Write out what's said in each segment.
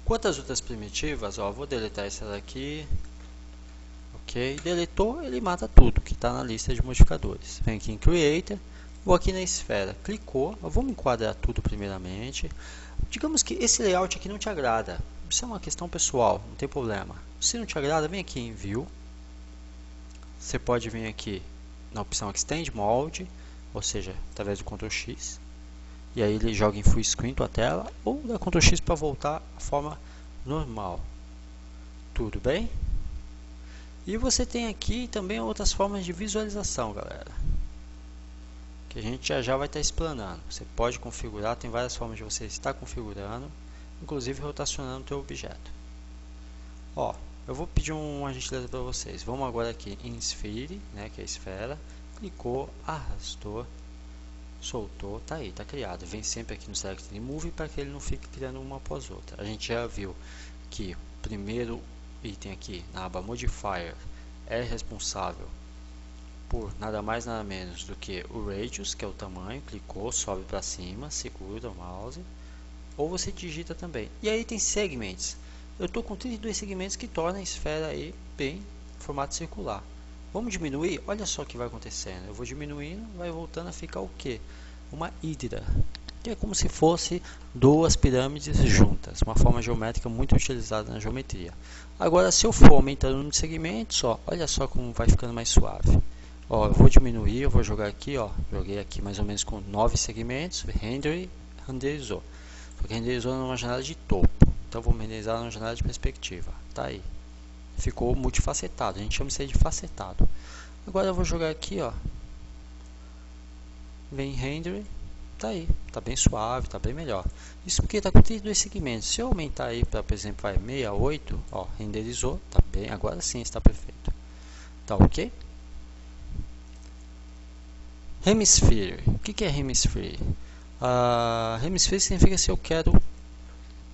Quanto às outras primitivas, ó, vou deletar essa daqui. Ok, deletou, ele mata tudo que está na lista de modificadores. Vem aqui em Creator, vou aqui na esfera, clicou, vamos enquadrar tudo primeiramente. Digamos que esse layout aqui não te agrada, isso é uma questão pessoal, não tem problema. Se não te agrada, vem aqui em View, você pode vir aqui na opção Extend Mode, ou seja, através do Ctrl X, e aí ele joga em Full Screen tua tela, ou dá Ctrl X para voltar à forma normal. Tudo bem? E você tem aqui também outras formas de visualização, galera, que a gente já vai estar explanando. Você pode configurar, tem várias formas de você estar configurando, inclusive rotacionando o teu objeto. Ó, eu vou pedir uma gentileza para vocês. Vamos agora aqui em Sphere, né, que é a esfera, clicou, arrastou, soltou, tá aí, tá criado. Vem sempre aqui no Select Remove para que ele não fique criando uma após outra. A gente já viu que o primeiro item aqui na aba Modifier é responsável por nada mais nada menos do que o Radius, que é o tamanho, clicou, sobe para cima, segura o mouse, ou você digita também. E aí tem segmentos. Eu estou com 32 segmentos que torna a esfera aí bem formato circular. Vamos diminuir? Olha só o que vai acontecendo. Eu vou diminuindo, vai voltando a ficar o que? Uma hidra. Que é como se fosse duas pirâmides juntas, uma forma geométrica muito utilizada na geometria. Agora, se eu for aumentando o número de segmentos, ó, olha só como vai ficando mais suave. Ó, eu vou diminuir, eu vou jogar aqui, ó, joguei aqui mais ou menos com 9 segmentos, renderizou. Só que renderizou numa janela de topo, então vou renderizar numa janela de perspectiva. Tá aí, ficou multifacetado, a gente chama isso aí de facetado. Agora eu vou jogar aqui, ó, vem render. Tá aí, tá bem suave, tá bem melhor. Isso porque tá com 32 segmentos. Se eu aumentar aí para, por exemplo, vai 68, ó, renderizou, tá bem, agora sim está perfeito. Tá ok? Hemisphere. O que é Hemisphere? Hemisphere significa se eu quero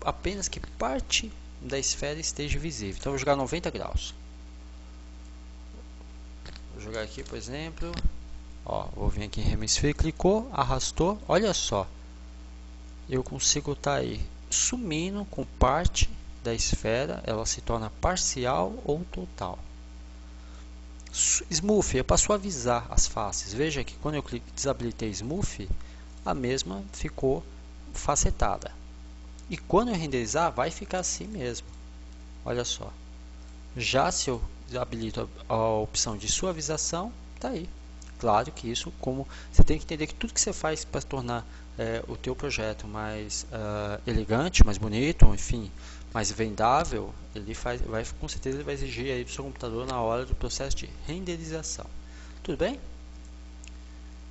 apenas que parte da esfera esteja visível. Então eu vou jogar 90 graus. Vou jogar aqui, por exemplo. Ó, vou vir aqui em Hemisphere, clicou, arrastou, olha só. Eu consigo estar aí sumindo com parte da esfera, ela se torna parcial ou total. Smooth é para suavizar as faces. Veja que quando eu desabilitei Smooth, a mesma ficou facetada. E quando eu renderizar, vai ficar assim mesmo. Olha só. Já se eu habilito a opção de suavização, tá aí. Claro que isso, como você tem que entender que tudo que você faz para tornar o teu projeto mais elegante, mais bonito, enfim, mais vendável, com certeza ele vai exigir aí do seu computador na hora do processo de renderização. Tudo bem?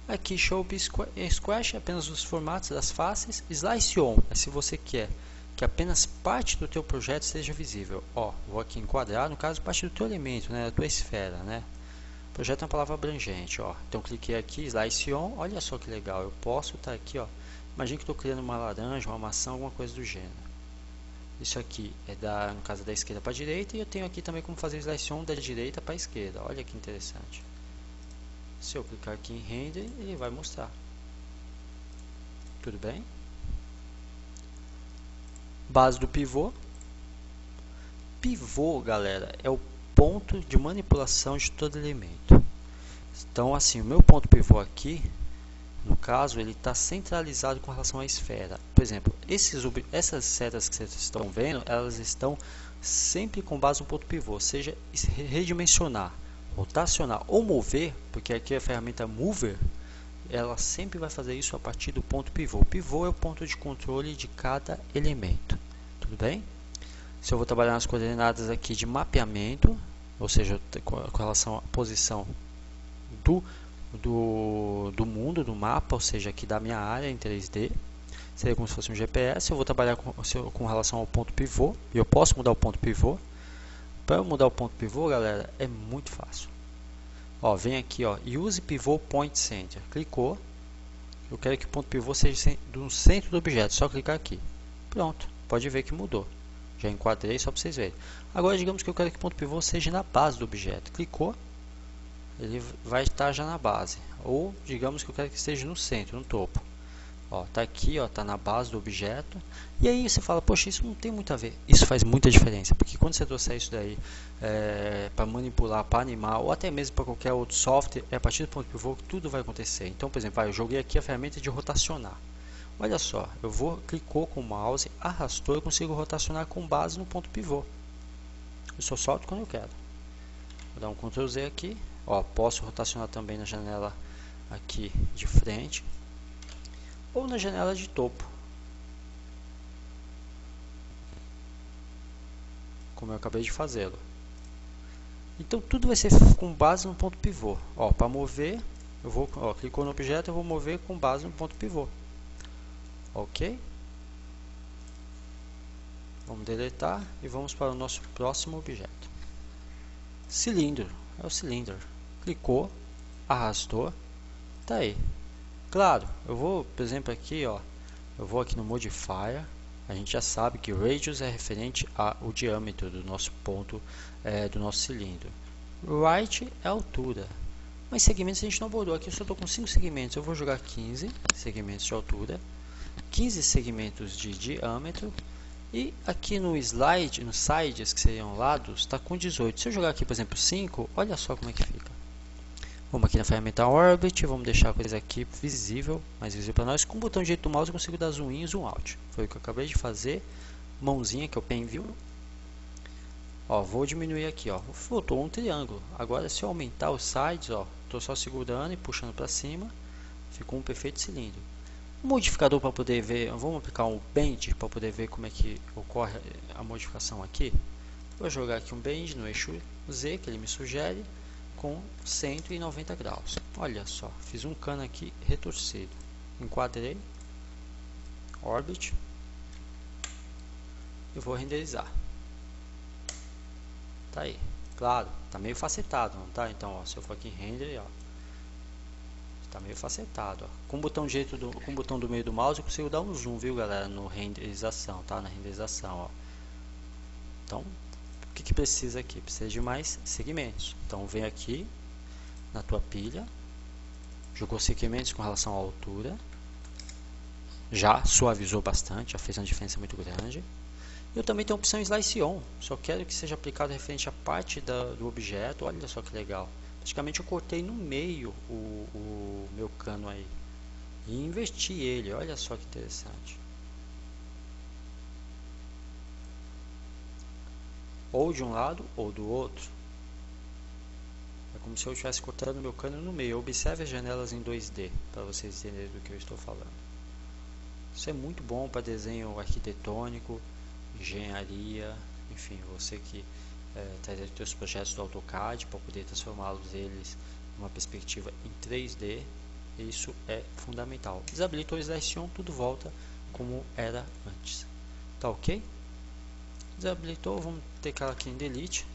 Aqui Show Squash, apenas os formatos das faces. Slice On, é se você quer que apenas parte do teu projeto seja visível. Ó, vou aqui enquadrar, no caso, parte do teu elemento, né, da tua esfera, né? Projeto é uma palavra abrangente, ó. Então cliquei aqui, Slice On, olha só que legal, eu posso estar aqui, ó. Imagina que estou criando uma laranja, uma maçã, alguma coisa do gênero. Isso aqui é no caso da esquerda para a direita, e eu tenho aqui também como fazer Slice On da direita para a esquerda. Olha que interessante. Se eu clicar aqui em Render, ele vai mostrar. Tudo bem? Base do pivô. Pivô, galera, é o ponto de manipulação de todo elemento. Então, assim, o meu ponto pivô aqui, no caso, ele está centralizado com relação à esfera. Por exemplo, essas setas que vocês estão vendo, elas estão sempre com base no ponto pivô, seja redimensionar, rotacionar ou mover, porque aqui a ferramenta Mover, ela sempre vai fazer isso a partir do ponto pivô. O pivô é o ponto de controle de cada elemento. Tudo bem? Se eu vou trabalhar nas coordenadas aqui de mapeamento, ou seja, com relação à posição do mundo, do mapa, ou seja, aqui da minha área em 3D, seria como se fosse um GPS. Eu vou trabalhar com relação ao ponto pivô, e eu posso mudar o ponto pivô. Para eu mudar o ponto pivô, galera, é muito fácil. Ó, vem aqui, ó, Use Pivot Point Center. Clicou. Eu quero que o ponto pivô seja do centro do objeto. Só clicar aqui. Pronto. Pode ver que mudou. Já enquadrei só para vocês verem. Agora, digamos que eu quero que o ponto pivô seja na base do objeto. Clicou. Ele vai estar já na base. Ou, digamos que eu quero que esteja no centro, no topo. Ó, tá aqui, ó, tá na base do objeto. E aí você fala, poxa, isso não tem muito a ver. Isso faz muita diferença, porque quando você trouxer isso daí para manipular, para animar, ou até mesmo para qualquer outro software, é a partir do ponto pivô que tudo vai acontecer. Então, por exemplo, eu joguei aqui a ferramenta de rotacionar. Olha só, clicou com o mouse, arrastou, eu consigo rotacionar com base no ponto pivô. Eu só solto quando eu quero. Vou dar um Ctrl Z aqui. Ó, posso rotacionar também na janela aqui de frente ou na janela de topo, como eu acabei de fazê-lo. Então tudo vai ser com base no ponto pivô. Ó, para mover, eu vou, ó, clicou no objeto, eu vou mover com base no ponto pivô. Ok? Vamos deletar e vamos para o nosso próximo objeto. Cilindro, é o cilindro. Clicou, arrastou, tá aí. Claro, eu vou, por exemplo, aqui, ó, eu vou aqui no Modifier. A gente já sabe que Radius é referente ao diâmetro do nosso ponto, do nosso cilindro. Right é altura. Mas segmentos a gente não abordou. Aqui eu só estou com 5 segmentos. Eu vou jogar 15 segmentos de altura, 15 segmentos de diâmetro. E aqui no slide, nos sides, que seriam lados, está com 18. Se eu jogar aqui, por exemplo, 5, olha só como é que fica. Vamos aqui na ferramenta Orbit, vamos deixar a coisa aqui visível, mais visível para nós. Com o botão direito do mouse eu consigo dar zoom in e zoom out. Foi o que eu acabei de fazer. Mãozinha, que é o Pen View. Ó, vou diminuir aqui, ó. Voltou um triângulo. Agora se eu aumentar os sides, ó, estou só segurando e puxando para cima, ficou um perfeito cilindro. Um modificador para poder ver, vamos aplicar um Bend para poder ver como é que ocorre a modificação aqui. Vou jogar aqui um Bend no eixo Z, que ele me sugere, com 190 graus. Olha só, fiz um cano aqui retorcido. Enquadrei, Orbit, e vou renderizar. Tá aí. Claro, tá meio facetado, não tá? Então, ó, se eu for aqui em Render, ó, tá meio facetado, ó. Com o botão com o botão do meio do mouse eu consigo dar um zoom, viu, galera, no renderização, tá? Na renderização, ó. Então, o que precisa aqui? Precisa de mais segmentos. Então, vem aqui na tua pilha, jogou segmentos com relação à altura, já suavizou bastante, já fez uma diferença muito grande. Eu também tenho a opção Slice On, só quero que seja aplicado referente à parte do objeto. Olha só que legal. Praticamente eu cortei no meio o meu cano aí e inverti ele, olha só que interessante. Ou de um lado ou do outro. É como se eu estivesse cortando meu cano no meio. Observe as janelas em 2D para vocês entenderem do que eu estou falando. Isso é muito bom para desenho arquitetônico, engenharia, enfim, você que traz os seus projetos do AutoCAD para poder transformá-los eles numa perspectiva em 3D, isso é fundamental. Desabilitou o Slice On, tudo volta como era antes. Tá ok? Desabilitou, vamos clicar aqui em Delete.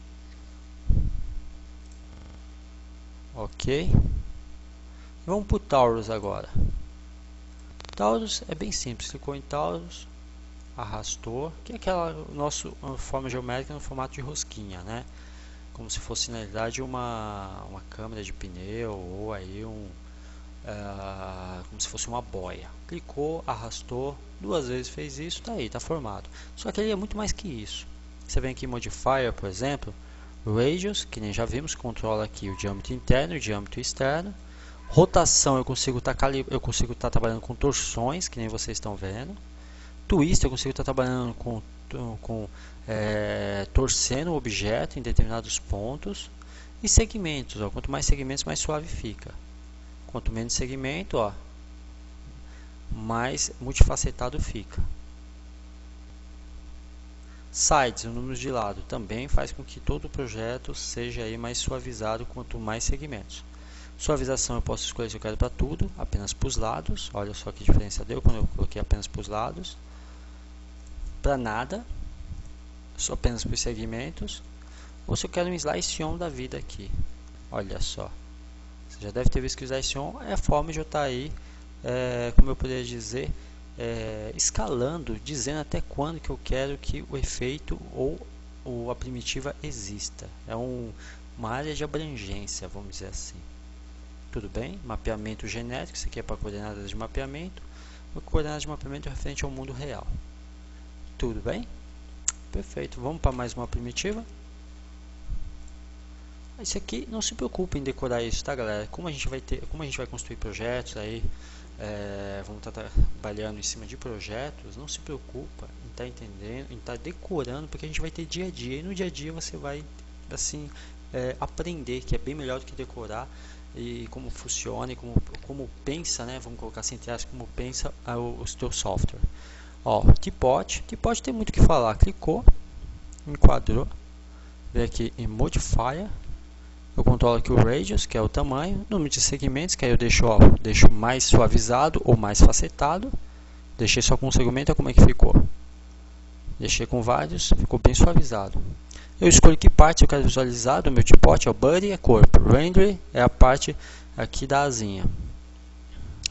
Ok. Vamos para o Taurus agora. Taurus é bem simples, clicou em Taurus, arrastou, que é aquela nossa forma geométrica no formato de rosquinha, né? Como se fosse na realidade uma câmera de pneu ou aí como se fosse uma boia. Clicou, arrastou, 2 vezes fez isso, tá aí, tá formado. Só que ele é muito mais que isso. Você vem aqui em Modifier, por exemplo, Radius, que nem já vimos, controla aqui o diâmetro interno e o diâmetro externo. Rotação eu consigo estar trabalhando com torções, que nem vocês estão vendo. Twist eu consigo estar trabalhando torcendo o objeto em determinados pontos. E segmentos, ó, quanto mais segmentos, mais suave fica. Quanto menos segmento, ó, mais multifacetado fica. Sides, o número de lado, também faz com que todo o projeto seja aí mais suavizado quanto mais segmentos. Suavização eu posso escolher se eu quero para tudo, apenas para os lados. Olha só que diferença deu quando eu coloquei apenas para os lados. Para nada, só apenas para os segmentos. Ou se eu quero um Slice On da vida aqui. Olha só. Você já deve ter visto que o Slice On é a forma de eu estar aí, como eu poderia dizer, escalando, dizendo até quando que eu quero que o efeito ou a primitiva exista. É uma área de abrangência, vamos dizer assim. Tudo bem? Mapeamento genético, isso aqui é para coordenadas de mapeamento. coordenadas de mapeamento referente ao mundo real. Tudo bem? Perfeito. Vamos para mais uma primitiva. Isso aqui, não se preocupe em decorar isso, tá, galera? Como a gente vai construir projetos aí, vamos estar trabalhando em cima de projetos, não se preocupa em estar entendendo, em estar decorando, porque a gente vai ter dia a dia, e no dia a dia você vai, assim, aprender, que é bem melhor do que decorar, e como funciona, e como pensa, né? Vamos colocar assim, como pensa o seu software. Ó, Teapot tem muito o que falar. Clicou, enquadrou, vem aqui em Modifier, eu controlo aqui o Radius, que é o tamanho, número de segmentos, que aí eu deixo mais suavizado ou mais facetado. Deixei só com um segmento, olha como é que ficou. Deixei com vários, ficou bem suavizado. Eu escolho que parte eu quero visualizar do meu Teapot, é o Body, é corpo. Render é a parte aqui da asinha.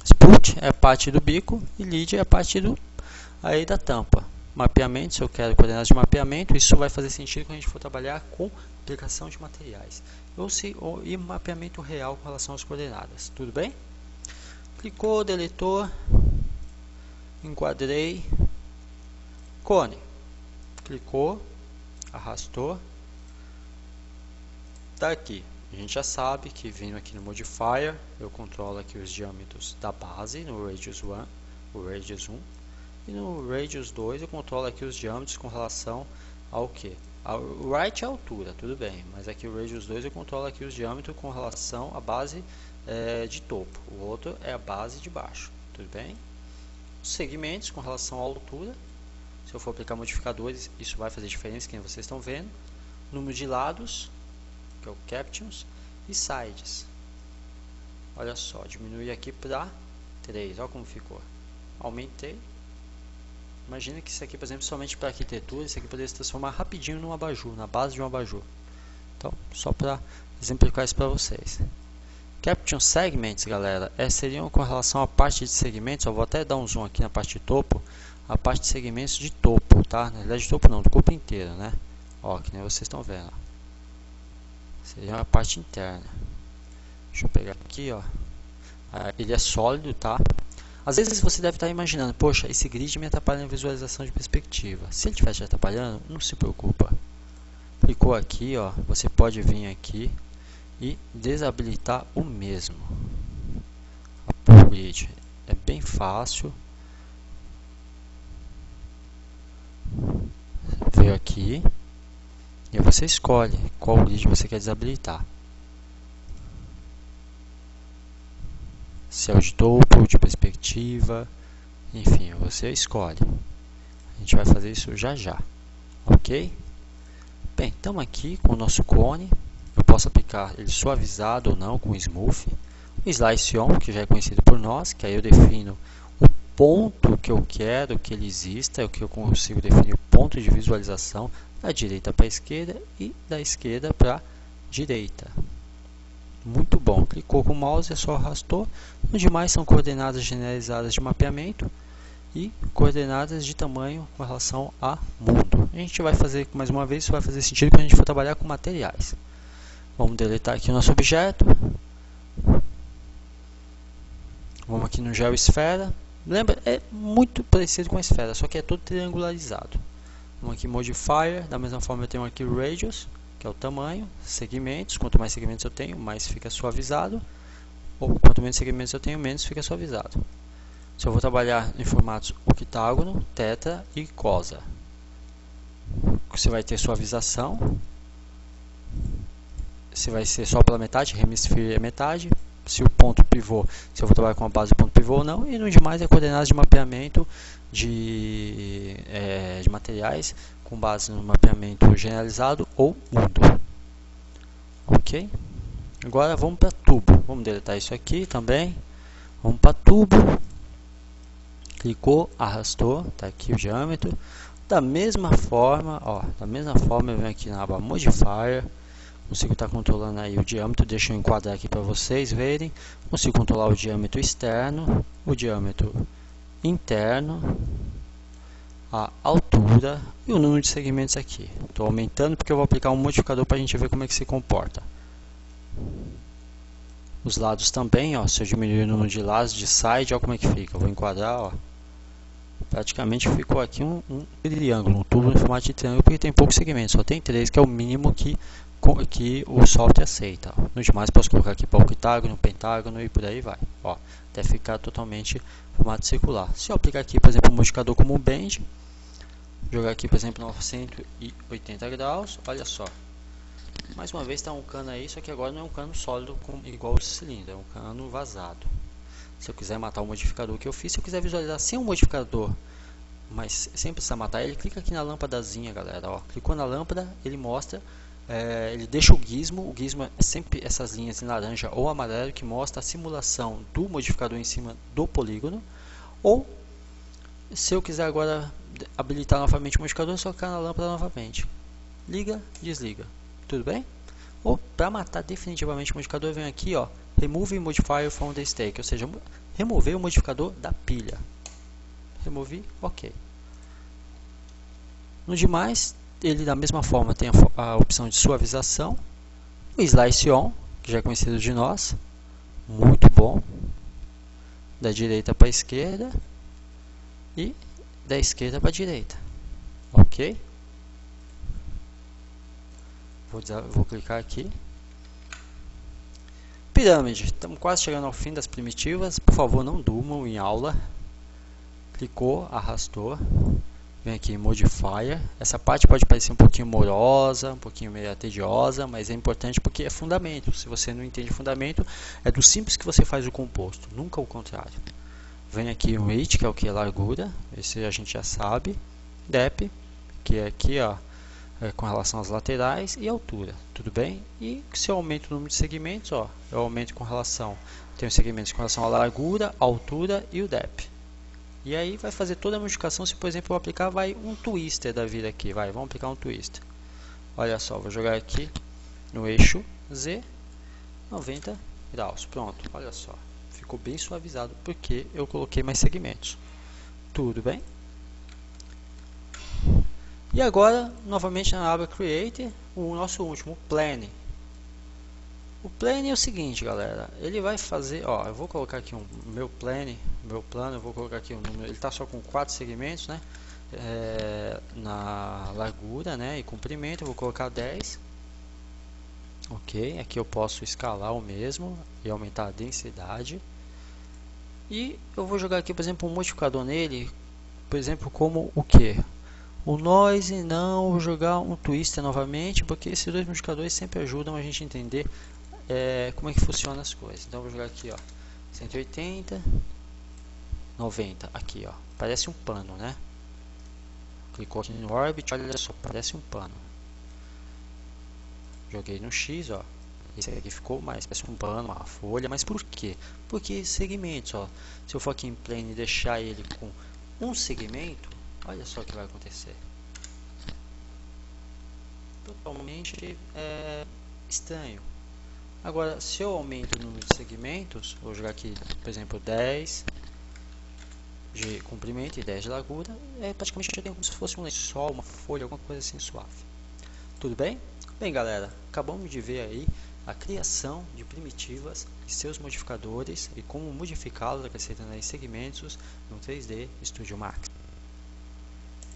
Spoot é a parte do bico e Lead é a parte aí da tampa. Mapeamento, se eu quero coordenadas de mapeamento, isso vai fazer sentido quando a gente for trabalhar com aplicação de materiais. E mapeamento real com relação às coordenadas. Tudo bem? Clicou, deletou, enquadrei, cone. Clicou, arrastou. Tá aqui. A gente já sabe que vindo aqui no Modifier, eu controlo aqui os diâmetros da base, no Radius 1, o Radius 1. E no Radius 2 eu controlo aqui os diâmetros com relação ao que? O right é a altura, tudo bem, mas aqui o Radius 2 eu controlo aqui os diâmetros com relação à base de topo, o outro é a base de baixo, tudo bem? Os segmentos com relação à altura, se eu for aplicar modificadores, isso vai fazer diferença, que vocês estão vendo. Número de lados, que é o Captions, e sides. Olha só, diminui aqui para 3, olha como ficou. Aumentei. Imagina que isso aqui, por exemplo, somente para arquitetura, isso aqui poderia se transformar rapidinho num abajur, na base de um abajur. Então, só para exemplificar isso para vocês. Caption Segments, galera, seriam com relação à parte de segmentos. Eu vou até dar um zoom aqui na parte de topo. A parte de segmentos de topo, tá? Na verdade, de topo não, do corpo inteiro, né? Ó, que nem vocês estão vendo. Seria a parte interna. Deixa eu pegar aqui, ó. Ele é sólido, tá? Às vezes você deve estar imaginando, poxa, esse grid me atrapalha na visualização de perspectiva. Se ele estiver te atrapalhando, não se preocupa. Clicou aqui, ó, você pode vir aqui e desabilitar o mesmo. A Pull Grid é bem fácil. Veio aqui e você escolhe qual grid você quer desabilitar. Se é o de topo, de perspectiva, enfim, você escolhe. A gente vai fazer isso já já, ok? Bem, estamos aqui com o nosso cone. Eu posso aplicar ele suavizado ou não com Smooth. O Slice On, que já é conhecido por nós, que aí eu defino o ponto que eu quero que ele exista, é o que eu consigo definir o ponto de visualização da direita para a esquerda e da esquerda para a direita. Muito bom, clicou com o mouse, é só arrastou. Os demais são coordenadas generalizadas de mapeamento e coordenadas de tamanho com relação a mundo. A gente vai fazer, mais uma vez, isso vai fazer sentido quando a gente for trabalhar com materiais. Vamos deletar aqui o nosso objeto. Vamos aqui no GeoEsfera. Lembra, é muito parecido com a esfera, só que é todo triangularizado. Vamos aqui em Modifier, da mesma forma eu tenho aqui o Radius, que é o tamanho, segmentos, quanto mais segmentos eu tenho, mais fica suavizado, ou quanto menos segmentos eu tenho, menos fica suavizado. Se eu vou trabalhar em formatos octágono, tetra e cosa, você vai ter suavização, se vai ser só pela metade, hemisphere é metade, se o ponto pivô, se eu vou trabalhar com a base do ponto pivô ou não, e no demais é coordenadas de mapeamento de materiais, com base no mapeamento generalizado ou mudo. Ok? Agora vamos para tubo. Vamos deletar isso aqui também. Vamos para tubo. Clicou, arrastou, está aqui o diâmetro. Da mesma forma, ó, eu venho aqui na aba Modifier. Consigo estar controlando aí o diâmetro. Deixa eu enquadrar aqui para vocês verem. Consigo controlar o diâmetro externo, o diâmetro interno, a altura e o número de segmentos aqui. Estou aumentando porque eu vou aplicar um modificador para a gente ver como é que se comporta. Os lados também, ó, se eu diminuir o número de lados de side, olha como é que fica. Eu vou enquadrar, ó, praticamente ficou aqui um triângulo, um tubo em formato de triângulo, porque tem poucos segmentos, só tem 3, que é o mínimo que o software aceita. No demais, posso colocar aqui para octágono, pentágono e por aí vai. Ó, até ficar totalmente formato circular. Se eu aplicar aqui, por exemplo, um modificador como o Bend, jogar aqui, por exemplo, 980 graus, olha só. Mais uma vez está um cano aí, só que agora não é um cano sólido igual o cilindro, é um cano vazado. Se eu quiser matar o modificador que eu fiz, se eu quiser visualizar sem um modificador, mas sem precisar matar ele, clica aqui na lâmpadazinha, galera. Ó, clicou na lâmpada, ele mostra, ele deixa o gizmo é sempre essas linhas em laranja ou amarelo que mostra a simulação do modificador em cima do polígono. Ou, se eu quiser agora habilitar novamente o modificador, é só clicar na lâmpada novamente. Liga, desliga. Tudo bem? Ou, para matar definitivamente o modificador, eu venho aqui, ó, Remove Modifier from the Stack, ou seja, remover o modificador da pilha. Removi, ok. No demais, ele da mesma forma tem a opção de suavização, o Slice On, que já é conhecido de nós, muito bom, da direita para a esquerda e da esquerda para a direita, ok? Vou clicar aqui. Pirâmide, estamos quase chegando ao fim das primitivas, por favor não durmam em aula. Clicou, arrastou, vem aqui em Modifier. Essa parte pode parecer um pouquinho morosa, um pouquinho meio tediosa, mas é importante porque é fundamento. Se você não entende fundamento, é do simples que você faz o composto, nunca o contrário. Vem aqui o Width, que é o que? Largura, esse a gente já sabe. Depth, que é aqui, ó, com relação às laterais, e altura, tudo bem? E se eu aumento o número de segmentos, ó, eu aumento com relação, tenho segmentos com relação à largura, altura e o depth. E aí vai fazer toda a modificação. Se por exemplo eu aplicar um twister da vida aqui, vamos aplicar um twister. Olha só, vou jogar aqui no eixo Z, 90 graus, pronto, olha só. Ficou bem suavizado porque eu coloquei mais segmentos. Tudo bem? E agora, novamente na aba Create, o nosso último, Plane. O Plane é o seguinte, galera, ele vai fazer, ó, eu vou colocar aqui o meu plano, eu vou colocar aqui o número, ele está só com 4 segmentos, né, na largura, né, e comprimento, eu vou colocar 10, ok, aqui eu posso escalar o mesmo e aumentar a densidade, e eu vou jogar aqui, por exemplo, um modificador nele, por exemplo, como o que? O Noise, não, vou jogar um Twister novamente, porque esses dois modificadores sempre ajudam a gente a entender como é que funciona as coisas. Então vou jogar aqui, ó, 180, 90, aqui, ó, parece um pano, né? Clicou aqui no Orbit, olha só, parece um pano. Joguei no X, ó, esse aqui ficou mais, parece um pano, uma folha, mas por quê? Porque segmentos, ó, se eu for aqui em Plane e deixar ele com um segmento, olha só o que vai acontecer. Totalmente estranho. Agora, se eu aumento o número de segmentos, vou jogar aqui, por exemplo, 10 de comprimento e 10 de largura, praticamente eu tenho como se fosse um lençol, uma folha, alguma coisa assim suave. Tudo bem? Bem, galera, acabamos de ver aí a criação de primitivas e seus modificadores e como modificá-los acrescentando aí segmentos no 3D Studio Max.